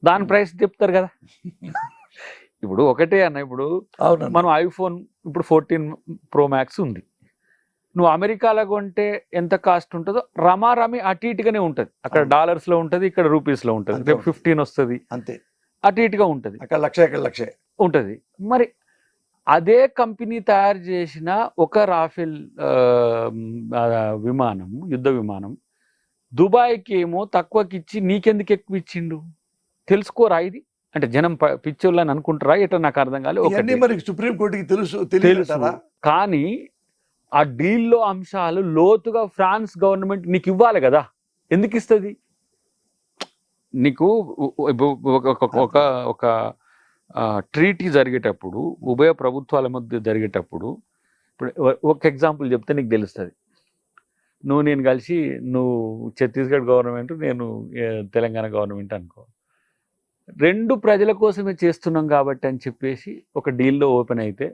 దాని ప్రైస్ చెప్తారు కదా. ఇప్పుడు ఒకటే అన్న, ఇప్పుడు మనం ఐఫోన్ ఇప్పుడు 14 Pro Max ఉంది, నువ్వు అమెరికాలో కొంటే ఎంత కాస్ట్ ఉంటుందో రమారమి అటు ఇటుగానే ఉంటుంది. అక్కడ డాలర్స్ లో ఉంటుంది, ఇక్కడ రూపీస్ లో ఉంటుంది. రేపు 15 వస్తుంది, అంతే అటు ఇటుగా ఉంటుంది. అక్కడ లక్ష ఉంటుంది. మరి అదే కంపెనీ తయారు చేసిన ఒక రాఫెల్ విమానం, యుద్ధ విమానం దుబాయ్కి ఏమో తక్కువకి ఇచ్చి నీకెందుకు ఎక్కువ ఇచ్చిండు? తెలుసుకోరా ఇది? అంటే జనం పిచ్చోళ్ళని అనుకుంటారా ఎట్లా నాకు అర్థం కాలేదు. సుప్రీంకోర్టుకి తెలుసు, కానీ ఆ డీల్లో అంశాలు లోతుగా ఫ్రాన్స్ గవర్నమెంట్ నీకు ఇవ్వాలి కదా. ఎందుకు ఇస్తుంది నీకు? ఒక ట్రీటీ జరిగేటప్పుడు, ఉభయ ప్రభుత్వాల మధ్య జరిగేటప్పుడు, ఇప్పుడు ఒక ఎగ్జాంపుల్ చెప్తే నీకు తెలుస్తుంది. నువ్వు నేను కలిసి, నువ్వు ఛత్తీస్గఢ్ గవర్నమెంట్, నేను తెలంగాణ గవర్నమెంట్ అనుకో, రెండు ప్రజల కోసమే చేస్తున్నాం కాబట్టి అని చెప్పేసి ఒక డీల్లో ఓపెన్ అయితే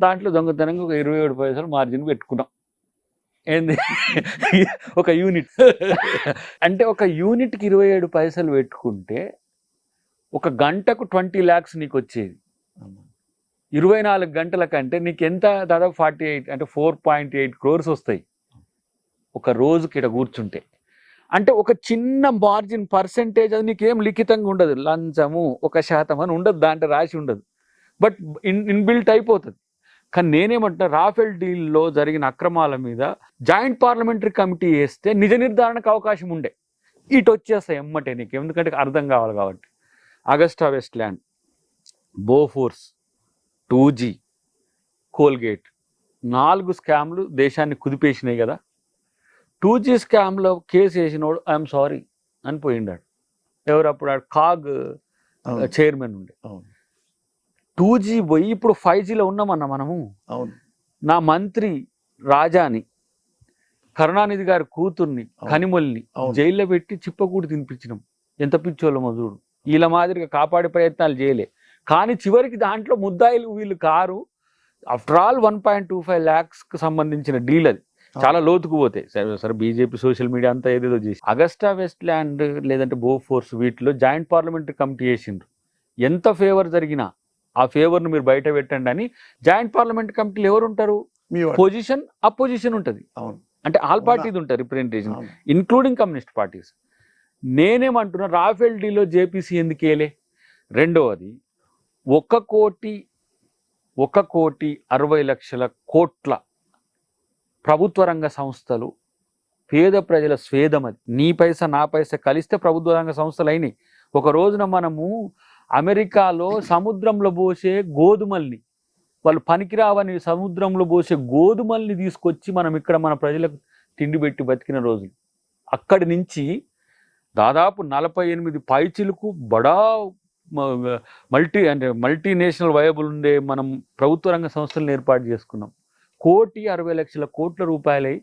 దాంట్లో దొంగతనంగా ఒక 27 పైసలు మార్జిన్ పెట్టుకున్నాం. ఏంది? ఒక యూనిట్ అంటే ఒక యూనిట్కి 27 పైసలు పెట్టుకుంటే ఒక గంటకు 20 lakhs నీకు వచ్చేది. 24 గంటల కంటే నీకు ఎంత? దాదాపు 48 అంటే 4.8 crores వస్తాయి ఒక రోజుకి ఇక్కడ కూర్చుంటే. అంటే ఒక చిన్న మార్జిన్ పర్సెంటేజ్, అది నీకేం లిఖితంగా ఉండదు, లంచము 1% అని ఉండదు, దాంట్లో రాసి ఉండదు, బట్ ఇన్బిల్ట్ అయిపోతుంది. కానీ నేనేమంటున్నా, రాఫెల్ డీల్లో జరిగిన అక్రమాల మీద జాయింట్ పార్లమెంటరీ కమిటీ వేస్తే నిజ నిర్ధారణకు అవకాశం ఉండే. ఇటు వచ్చేస్తాయి ఎమ్మటే నీకు, ఎందుకంటే అర్థం కావాలి కాబట్టి. Agusta Westland, Bofors, 2G, Colgate, 4 స్కామ్లు దేశాన్ని కుదిపేసినాయి కదా. 2G స్కామ్లో కేసు వేసినోడు ఐఎమ్ సారీ అని పోయిండాడు. ఎవరు అప్పుడు? కాగ్ చైర్మన్ ఉండే. 2G పోయి ఇప్పుడు 5Gలో ఉన్నామన్నా మనము. నా మంత్రి రాజాని, కరుణానిధి గారి కూతుర్ని, కనిమొల్ని జైల్లో పెట్టి చిప్పకూడి తినిపించినాం. ఎంత పిచ్చోళ్ళ మధుడు. వీళ్ళ మాదిరిగా కాపాడే ప్రయత్నాలు చేయలే. కానీ చివరికి దాంట్లో ముద్దాయిలు వీళ్ళు కారు. ఆఫ్టర్ ఆల్ 1.25 lakhs సంబంధించిన డీల్. అది చాలా లోతుకు పోతాయి. సరే బీజేపీ సోషల్ మీడియా అంతా ఏదేదో చేసి, అగస్టా వెస్ట్‌ల్యాండ్ లేదంటే బోఫోర్స్, వీటిలో జాయింట్ పార్లమెంటరీ కమిటీ వేసిండ్రు. ఎంత ఫేవర్ జరిగినా ఆ ఫేవర్ను మీరు బయట పెట్టండి అని. జాయింట్ పార్లమెంటరీ కమిటీలు ఎవరు ఉంటారు? పొజిషన్, అపోజిషన్ ఉంటుంది. అంటే ఆల్ పార్టీది ఉంటారు రిప్రజెంటేషన్, ఇంక్లూడింగ్ కమ్యూనిస్ట్ పార్టీస్. నేనేమంటున్నా, రాఫెల్ డీలో జేపీసీ ఎందుకు వేయలే? రెండవది, 1,60,00,00,000 కోట్ల ప్రభుత్వ రంగ సంస్థలు, పేద ప్రజల స్వేదం. అది నీ పైసా నా పైసా కలిస్తే ప్రభుత్వ రంగ సంస్థలు అయినాయి. ఒక రోజున మనము అమెరికాలో సముద్రంలో పోసే గోధుమల్ని, వాళ్ళు పనికిరావని సముద్రంలో పోసే గోధుమల్ని తీసుకొచ్చి మనం ఇక్కడ మన ప్రజలకు తిండి పెట్టి బతికిన రోజులు. అక్కడి నుంచి దాదాపు 48 పైచిలకు బడా మల్టీనేషనల్ వయబుల్ ఉండే మనం ప్రభుత్వ రంగ సంస్థలను ఏర్పాటు చేసుకున్నాం. 1,60,00,000 కోట్ల రూపాయలై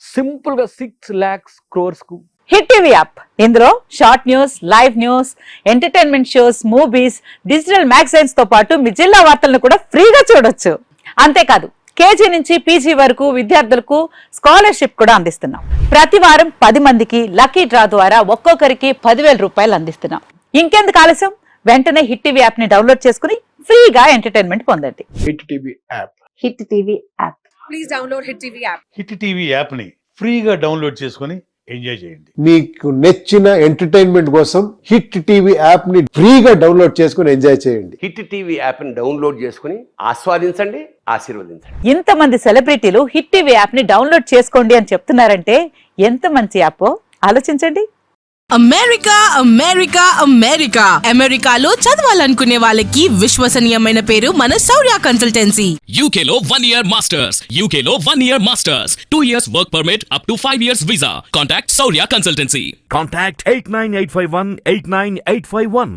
సింపుల్గా 6 lakhs crores కు. హిట్ టీవీ యాప్, ఇందులో short news, live news, entertainment shows, movies, digital magazines తో పాటు మీ జిల్లా వార్తలను కూడా ఫ్రీగా చూడొచ్చు. అంతేకాదు కేజీ నుంచి పీజీ వరకు విద్యార్థులకు స్కాలర్షిప్ కూడా అందిస్తున్నాం. ప్రతి వారం 10 మందికి లక్కీ డ్రా ద్వారా ఒక్కొక్కరికి 10,000 రూపాయలు అందిస్తున్నాం. ఇంకెందుకు ఆలస్యం? వెంటనే హిట్ టీవీ యాప్ ని డౌన్లోడ్ చేసుకుని ఫ్రీగా ఎంటర్టైన్మెంట్ పొందండి. Hit TV app. Hit TV app. Please download hit TV app. Hit TV app ని ఫ్రీగా డౌన్లోడ్ చేసుకుని ఎంజాయ్ చేయండి. మీకు నచ్చిన ఎంటర్టైన్మెంట్ కోసం హిట్ టీవీ యాప్ ని ఫ్రీగా డౌన్లోడ్ చేసుకుని ఎంజాయ్ చేయండి. హిట్ టీవీ యాప్ ని డౌన్లోడ్ చేసుకుని ఆస్వాదించండి, ఆశీర్వదించండి. ఇంతమంది సెలబ్రిటీలు హిట్ టీవీ యాప్ ని డౌన్లోడ్ చేసుకోండి అని చెప్తున్నారంటే ఎంత మంచి యాప్ ఆలోచించండి. అమెరికా అమెరికా అమెరికా అమెరికాలో చదవాలనుకునే వాళ్ళకి విశ్వసనీయమైన పేరు మన శౌర్య కన్సల్టెన్సీ. UK లో 1 year masters, UK లో 1 year masters, 2 years work permit up to 5 years visa. Contact Saurya Consultancy. Contact 89851 89851.